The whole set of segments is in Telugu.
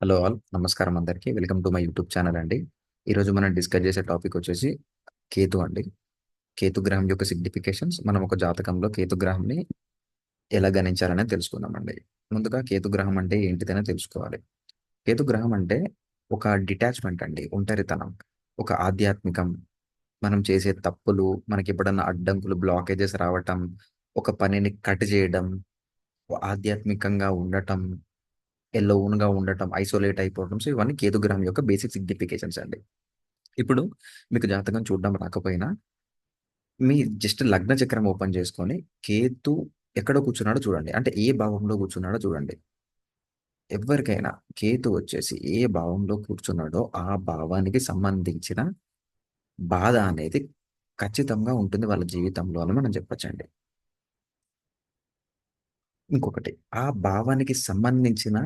Hello all. నమస్కారం అందరికీ. Welcome to my YouTube channel అండి. ఈరోజు మనం డిస్కస్ చేసే టాపిక్ వచ్చేసి కేతు అండి. కేతు గ్రహం యొక్క సిగ్నిఫికేషన్స్ మనం ఒక జాతకంలో కేతు గ్రహంని ఎలా గణించాలనేది తెలుసుకుందామండి. ముందుగా కేతు గ్రహం అంటే ఏంటిదనే తెలుసుకోవాలి. కేతు గ్రహం అంటే ఒక డిటాచ్‌మెంట్ అండి. ఒంటరితనం. ఒక ఆధ్యాత్మికం. మనం చేసే తప్పులు, మనకెప్పుడన్నా అడ్డంకులు, బ్లాకేజెస్ రావటం, ఒక పనిని కట్ చేయడం, ఆధ్యాత్మికంగా ఉండటం, ఎలోన్‌గా ఉండటం, ఐసోలేట్ అయిపోవడం. సో, ఇవన్నీ కేతు గ్రహం యొక్క బేసిక్ సిగ్నిఫికేషన్స్ అండి. ఇప్పుడు మీకు జాతకం చూడడం రాకపోయినా, మీ జస్ట్ లగ్న చక్రం ఓపెన్ చేసుకొని, కేతు ఎక్కడ కూర్చున్నాడో చూడండి. అంటే ఏ భావంలో కూర్చున్నాడో చూడండి. ఎవ్వరికైనా కేతు వచ్చేసి ఏ భావంలో కూర్చున్నాడో, ఆ భావానికి సంబంధించిన బాధ అనేది ఖచ్చితంగా ఉంటుంది వాళ్ళ జీవితంలో అని మనం చెప్పొచ్చండి. ఇంకొకటి, ఆ భావానికి సంబంధించిన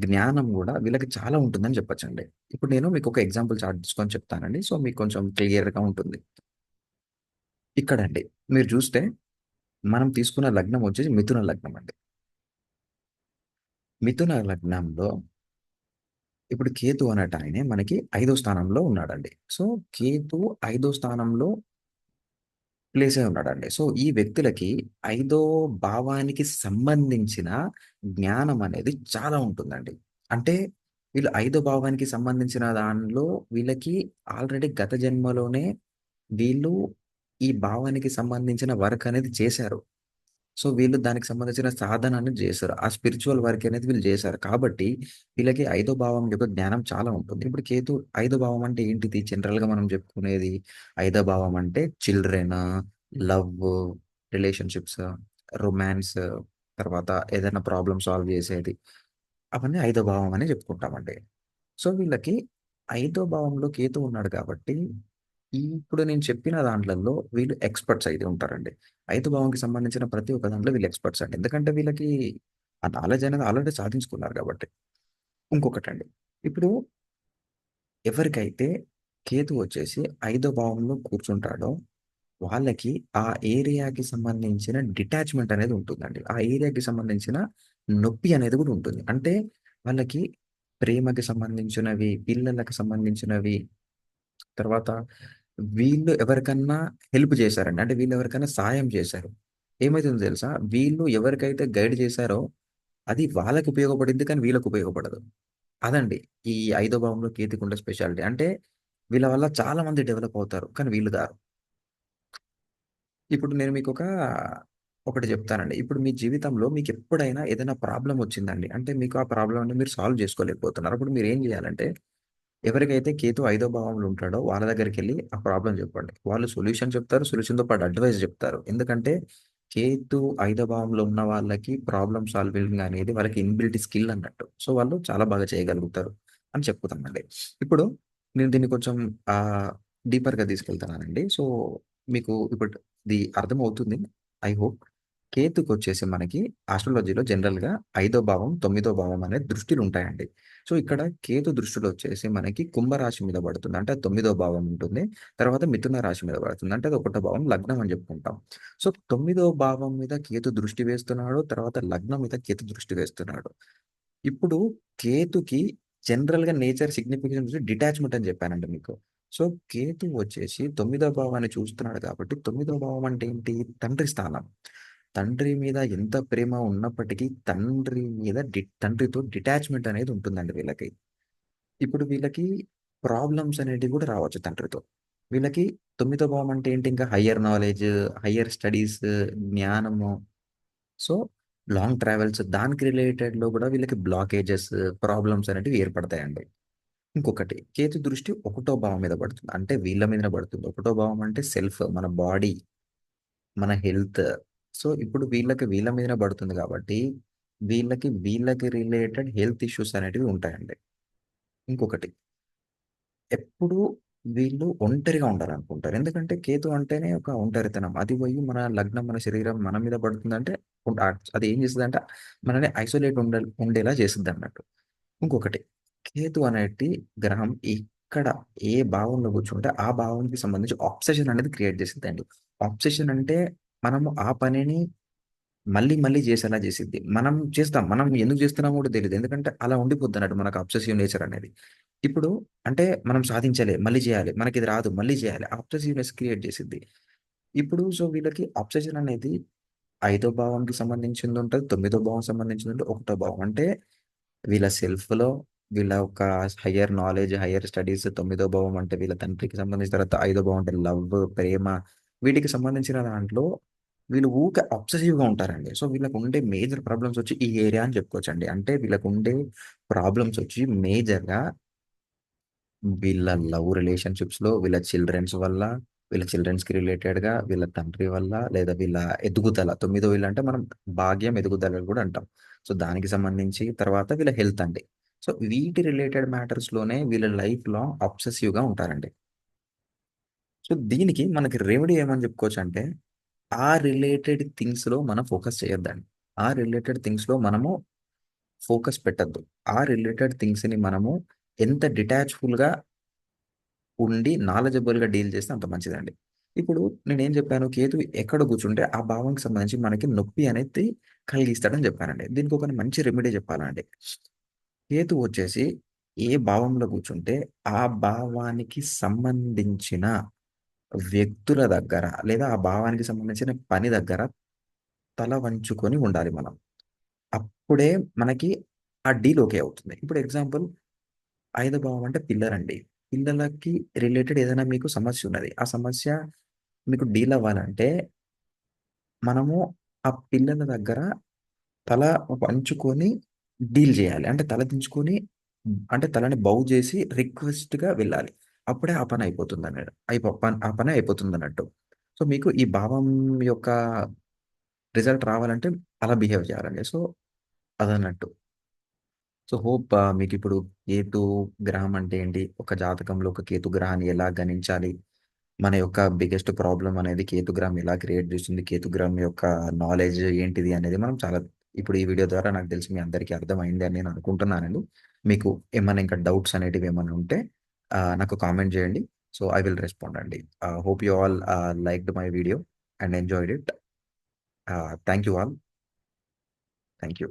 జ్ఞానం గూడా వీళ్ళకి చాలా ఉంటుందని చెప్పొచ్చండి. ఇప్పుడు నేను మీకొక ఎగ్జాంపుల్ చార్ట్ తీసుకొని చెప్తానండి. సో, మీకు కొంచెం క్లియర్‌గా ఉంటుంది. ఇక్కడండి మీరు చూస్తే మనం తీసుకున్న లగ్నం వచ్చేసి మిథున లగ్నం అండి. మిథున లగ్నంలో ఇప్పుడు కేతు అనేటాయనే మనకి 5వ స్థానంలో ఉన్నాడండి. సో, కేతు 5వ స్థానంలో ప్లేస్ అయి ఉన్నాడండి. సో, ఈ వ్యక్తులకి ఐదో భావానికి సంబంధించిన జ్ఞానం అనేది చాలా ఉంటుందండి. అంటే వీళ్ళు ఐదో భావానికి సంబంధించిన దానిలో వీళ్ళకి ఆల్రెడీ గత జన్మలోనే వీళ్ళు ఈ భావానికి సంబంధించిన వర్క్ అనేది చేశారు. సో, వీళ్ళు దానికి సంబంధించిన సాధన అనేది జేశారు. ఆ స్పిరిచ్యువల్ వర్క్ అనేది వీళ్ళు జేశారు. కాబట్టి వీళ్ళకి ఐదో భావం యొక్క జ్ఞానం చాలా ఉంటుంది. ఇప్పుడు కేతు ఐదో భావం అంటే ఏంటిది? జనరల్‌గా మనం చెప్పుకునేది ఐదో భావం అంటే చిల్డ్రన్, లవ్, రిలేషన్‌షిప్స్, రొమాన్స్, తర్వాత ఏదైనా ప్రాబ్లమ్ సాల్వ్ జేసేది. అవన్నీ ఐదో భావం అని చెప్పుకుంటామండి. సో, వీళ్ళకి ఐదో భావంలో కేతు ఉన్నాడు కాబట్టి, ఇప్పుడు నేను చెప్పిన దాంట్లల్లో వీళ్ళు ఎక్స్‌పర్ట్స్ అయితే ఉంటారండి. ఐదో భావంకి సంబంధించిన ప్రతి ఒక్క దాంట్లో వీళ్ళు ఎక్స్‌పర్ట్స్ అండి. ఎందుకంటే వీళ్ళకి ఆ నాలెడ్జ్ అనేది ఆల్రెడీ సాధించుకున్నారు కాబట్టి. ఇంకొకటండి, ఇప్పుడు ఎవరికైతే కేతు వచ్చేసి ఐదో భావంలో కూర్చుంటాడో, వాళ్ళకి ఆ ఏరియాకి సంబంధించిన డిటాచ్‌మెంట్ అనేది ఉంటుందండి. ఆ ఏరియాకి సంబంధించిన నొప్పి అనేది కూడా ఉంటుంది. అంటే వాళ్ళకి ప్రేమకి సంబంధించినవి, పిల్లలకి సంబంధించినవి, తర్వాత వీళ్ళు ఎవరికన్నా హెల్ప్ చేశారండి. అంటే వీళ్ళు ఎవరికైనా సాయం చేశారు. ఏమైతుందో తెలుసా? వీళ్ళు ఎవరికైతే గైడ్ చేశారో అది వాళ్ళకి ఉపయోగపడిద్ది. కానీ వీళ్ళకి ఉపయోగపడదు. అదండి ఈ ఐదో భావంలో కేతుకుండే స్పెషాలిటీ. అంటే వీళ్ళ వల్ల చాలా మంది డెవలప్ అవుతారు. కానీ వీళ్ళు గారు. ఇప్పుడు నేను మీకొక ఒకటి చెప్తానండి. ఇప్పుడు మీ జీవితంలో మీకెప్పుడైనా ఏదైనా ప్రాబ్లమ్ వచ్చిందండి. అంటే మీకు ఆ ప్రాబ్లమ్‌ని మీరు సాల్వ్ చేసుకోలేకపోతున్నారు. అప్పుడు మీరేం చేయాలంటే ఎవరికైతే కేతు ఐదో భావంలో ఉంటాడో వాళ్ళ దగ్గరికెళ్లి ఆ ప్రాబ్లమ్ చెప్పండి. వాళ్ళు సొల్యూషన్ చెప్తారు. సొల్యూషన్‌తో పాటు అడ్వైస్ చెప్తారు. ఎందుకంటే కేతు ఐదో భావంలో ఉన్న వాళ్ళకి ప్రాబ్లమ్ సాల్వింగ్ అనేది వాళ్ళకి ఇన్‌బిల్ట్ స్కిల్ అన్నట్టు. సో, వాళ్ళు చాలా బాగా చేయగలుగుతారు అని చెప్పుతానండి. ఇప్పుడు నేను దీన్ని కొంచెం ఆహ్, డీపర్‌గా తీసుకెళ్తున్నానండి. సో, మీకు ఇప్పుడు ఇది అర్థమవుతుంది. I hope. కేతుకొచ్చేసి మనకి ఆస్ట్రాలజీలో జనరల్‌గా ఐదో భావం, తొమ్మిదో భావం అనే దృష్టిలుంటాయండి. సో, ఇక్కడ కేతు దృష్టిలొచ్చేసి మనకి కుంభరాశి మీద పడుతుంది. అంటే అది తొమ్మిదో భావం ఉంటుంది. తర్వాత మిథున రాశి మీద పడుతుంది. అంటే అది ఒకటో భావం లగ్నం అని చెప్పుకుంటాం. సో, తొమ్మిదో భావం మీద కేతు దృష్టి వేస్తున్నాడు. తర్వాత లగ్నం మీద కేతు దృష్టి వేస్తున్నాడు. ఇప్పుడు కేతుకి జనరల్‌గా నేచర్ సిగ్నిఫికెన్స్ డిటాచ్‌మెంట్ అని చెప్పానండి మీకు. సో, కేతు వచ్చేసి తొమ్మిదో భావాన్ని చూస్తున్నాడు కాబట్టి, తొమ్మిదో భావం అంటే ఏంటి? తండ్రి స్థానం. తండ్రి మీద ఎంత ప్రేమ ఉన్నప్పటికీ తండ్రి మీద తండ్రితో డిటాచ్‌మెంట్ అనేది ఉంటుందండి వీళ్ళకి. ఇప్పుడు వీళ్ళకి ప్రాబ్లమ్స్ అనేటివి కూడా రావచ్చు తండ్రితో. వీళ్ళకి తొమ్మిదో భావం అంటే ఏంటి? ఇంకా హైయర్ నాలెడ్జ్, హైయర్ స్టడీస్, జ్ఞానము. సో, లాంగ్ ట్రావెల్స్ దానికి రిలేటెడ్‌లో గూడా వీళ్ళకి బ్లాకేజెస్, ప్రాబ్లమ్స్ అనేటివి ఏర్పడతాయండి. ఇంకొకటి కేతు దృష్టి ఒకటో భావం మీద పడుతుంది. అంటే వీళ్ళ మీదనే పడుతుంది. ఒకటో భావం అంటే సెల్ఫ్, మన బాడీ, మన హెల్త్. సో, ఇప్పుడు వీళ్ళకి వీళ్ళ మీదనే పడుతుంది కాబట్టి, వీళ్ళకి రిలేటెడ్ హెల్త్ ఇష్యూస్ అనేటివి ఉంటాయండి. ఇంకొకటి, ఎప్పుడూ వీళ్ళు ఒంటరిగా ఉండాలనుకుంటారు. ఎందుకంటే కేతు అంటేనే ఒక ఒంటరితనం. అది పోయి మన లగ్నం, మన శరీరం మన మీద పడుతుందంటే అది ఏం చేస్తదంటే మనల్ని ఐసోలేట్ ఉండేలా చేసిద్దన్నట్టు. ఇంకొకటి, కేతు అనేటి గ్రహం ఇక్కడ ఏ భావంలో కూర్చుంటే ఆ భావానికి సంబంధించి అబ్సెషన్ అనేది క్రియేట్ చేసిద్దండి. అబ్సెషన్ అంటే మనము ఆ పనిని మళ్ళీ, మళ్ళీ చేసేలా చేసిద్ది. మనం చేస్తాం. మనం ఎందుకు చేస్తున్నామో కూడా తెలీదు. ఎందుకంటే అలా ఉండిపోద్దన్నట్టు మనకు అబ్సెసివ్ నేచర్ అనేది. ఇప్పుడు అంటే మనం సాధించాలి, మళ్ళీ చేయాలి. మనకిది రాదు, మళ్ళీ చేయాలి. అబ్సెసివ్‌నెస్ క్రియేట్ చేసిద్ది. ఇప్పుడు సో, వీళ్ళకి అబ్సెషన్ అనేది ఐదో భావంకి సంబంధించిందుంటది, తొమ్మిదో భావం సంబంధించిందుంటది, ఒకటో భావం. అంటే వీళ్ళ సెల్ఫ్‌లో వీళ్ళ ఒక హైయర్ నాలెడ్జ్, హైయర్ స్టడీస్ తొమ్మిదో భావం అంటే వీళ్ళ తండ్రికి సంబంధించిన తర్వాత ఐదో భావం అంటే లవ్, ప్రేమ వీటికి సంబంధించిన దాంట్లో వీళ్ళు ఊకే అబ్సెసివ్‌గా ఉంటారండి. సో, వీళ్ళకుండే మేజర్ ప్రాబ్లమ్స్ వచ్చి ఈ ఏరియా అని చెప్పుకోవచ్చండి. అంటే వీళ్ళకుండే ప్రాబ్లమ్స్ వచ్చి మేజర్‌గా వీళ్ళ లవ్ రిలేషన్‌షిప్స్‌లో, వీళ్ళ చిల్డ్రన్స్ వల్ల, వీళ్ళ చిల్డ్రన్స్‌కి రిలేటెడ్‌గా, వీళ్ళ తండ్రి వల్ల, లేదా వీళ్ళ ఎదుగుదల. తొమ్మిదో ఇల్లు అంటే మనం భాగ్యం, ఎదుగుదల కూడా అంటాం. సో, దానికి సంబంధించి తర్వాత వీళ్ళ హెల్త్ అండి. సో, వీటి రిలేటెడ్ మ్యాటర్స్‌లోనే వీళ్ళ లైఫ్‌లో అబ్సెసివ్‌గా ఉంటారండి. సో, దీనికి మనకి రెమెడీ ఏమని చెప్పుకోవచ్చంటే, ఆ రిలేటెడ్ థింగ్స్‌లో మనం ఫోకస్ చేయొద్దండి. ఆ రిలేటెడ్ థింగ్స్‌లో మనము ఫోకస్ పెట్టొద్దు. ఆ రిలేటెడ్ థింగ్స్‌ని మనము ఎంత డిటాచ్‌ఫుల్‌గా ఉండి నాలెడ్జబుల్‌గా డీల్ చేస్తే అంత మంచిదండి. ఇప్పుడు నేనేం చెప్పాను, కేతు ఎక్కడ కూర్చుంటే ఆ భావంకి సంబంధించి మనకి నొప్పి అనేది కలిగిస్తాడని చెప్పానండి. దీనికి ఒక మంచి రెమెడీ చెప్పాలండి. కేతు వచ్చేసి ఏ భావంలో కూర్చుంటే ఆ భావానికి సంబంధించిన వ్యక్తుల దగ్గర లేదా ఆ భావానికి సంబంధించిన పని దగ్గర తల వంచుకొని ఉండాలి మనం. అప్పుడే మనకి ఆ డీల్ ఓకే అవుతుంది. ఇప్పుడు ఎగ్జాంపుల్ ఐదో భావం అంటే పిల్లలండి. పిల్లలకి రిలేటెడ్ ఏదైనా మీకు సమస్యున్నది. ఆ సమస్య మీకు డీల్ అవ్వాలంటే, మనము ఆ పిల్లల దగ్గర తల వంచుకొని డీల్ జేయాలి. అంటే తల దించుకొని అంటే తలని బౌ జేసి రిక్వెస్ట్‌గా వెళ్ళాలి. అప్పుడే ఆ పని అయిపోతుందన్నాడు. ఆ పని అయిపోతుందన్నట్టు. సో, మీకు ఈ భావం యొక్క రిజల్ట్ రావాలంటే అలా బిహేవ్ చేయాలండి. సో, అదన్నట్టు. సో, హోప్ మీకిప్పుడు కేతు గ్రహం అంటే ఏంటి? ఒక జాతకంలో ఒక కేతు గ్రహాన్ని ఎలా గణించాలి? మన యొక్క బిగ్గెస్ట్ ప్రాబ్లమ్ అనేది కేతు గ్రహం ఎలా క్రియేట్ చేస్తుంది? కేతు గ్రహం యొక్క నాలెడ్జ్ ఏంటిది అనేది మనం చాలా ఇప్పుడు ఈ వీడియో ద్వారా నాకు తెలిసి మీ అందరికీ అర్థమైంది అని నేను అనుకుంటున్నానండి. మీకు ఏమన్నా ఇంకా డౌట్స్ అనేటివి ఏమన్నా ఉంటే నాకు కామెంట్ చేయండి. సో, ఐ విల్ రెస్పాండ్ అండి. Hope you all liked my video and enjoyed it. Thank you all. Thank you.